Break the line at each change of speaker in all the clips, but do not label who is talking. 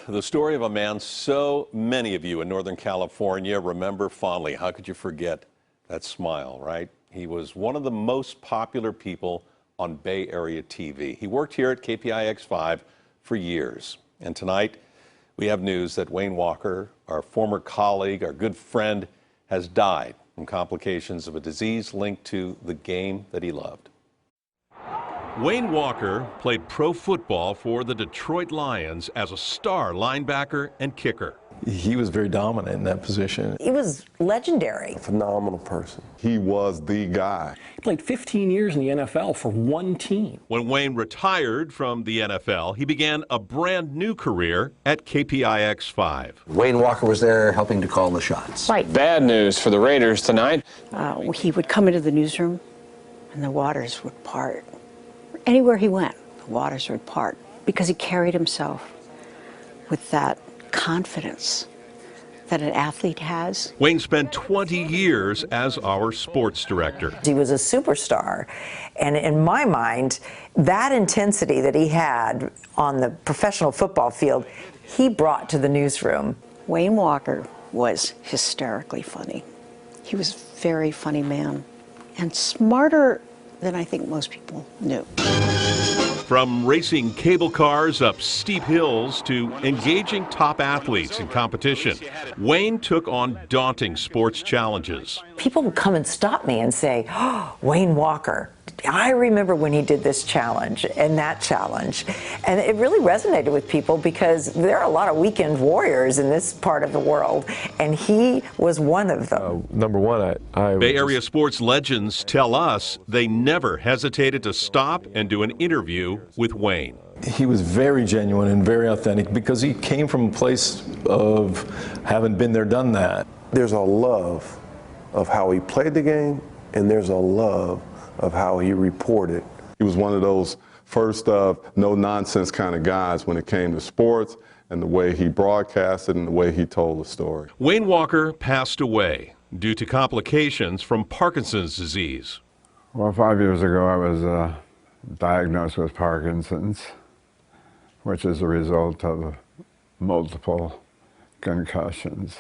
the story of a man so many of you in Northern California remember fondly. How could you forget that smile, right? He was one of the most popular people on Bay Area TV. He worked here at KPIX 5 for years. And tonight, we have news that Wayne Walker, our former colleague, our good friend, has died from complications of a disease linked to the game that he loved. Wayne Walker played pro football for the Detroit Lions as a star linebacker and kicker.
He was very dominant in that position.
He was legendary.
A phenomenal person.
He was the guy.
He played 15 years in the NFL for one team.
When Wayne retired from the NFL, he began a brand new career at KPIX 5.
Wayne Walker was there helping to call the shots.
Right. Bad news for the Raiders tonight.
He would come into the newsroom and the waters would part. Anywhere he went, the waters would part because he carried himself with that confidence that an athlete has.
Wayne spent 20 years as our sports director.
He was a superstar, and in my mind, that intensity that he had on the professional football field, he brought to the newsroom.
Wayne Walker was hysterically funny. He was a very funny man and smarter than I think most people knew.
From racing cable cars up steep hills to engaging top athletes in competition, Wayne took on daunting sports challenges.
People would come and stop me and say, "Oh, Wayne Walker, I remember when he did this challenge and that challenge." And it really resonated with people because there are a lot of weekend warriors in this part of the world, and he was one of them.
Number one,
Bay Area sports legends tell us they never hesitated to stop and do an interview with Wayne.
he was very genuine and very authentic because he came from a place of having been there, done that.
There's a love of how he played the game, and there's a love of how he reported.
He was one of those first no-nonsense kind of guys when it came to sports and the way he broadcasted and the way he told the story.
Wayne Walker passed away due to complications from Parkinson's disease.
Well, 5 years ago, I was diagnosed with Parkinson's, which is a result of multiple concussions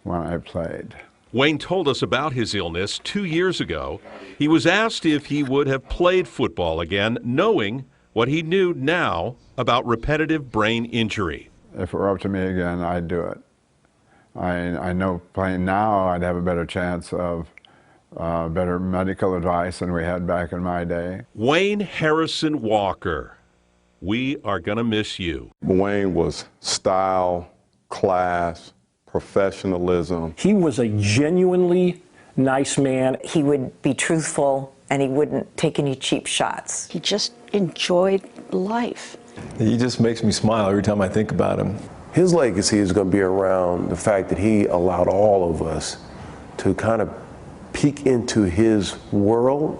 when I played.
Wayne told us about his illness 2 years ago. He was asked if he would have played football again, knowing what he knew now about repetitive brain injury.
If it were up to me again, I'd do it. I know playing now, I'd have a better chance of better medical advice than we had back in my day.
Wayne Harrison Walker, we are going to miss you.
Wayne was style, class, professionalism.
He was a genuinely nice man.
He would be truthful, and he wouldn't take any cheap shots.
He just enjoyed life.
He just makes me smile every time I think about him.
His legacy is going to be around the fact that he allowed all of us to kind of peek into his world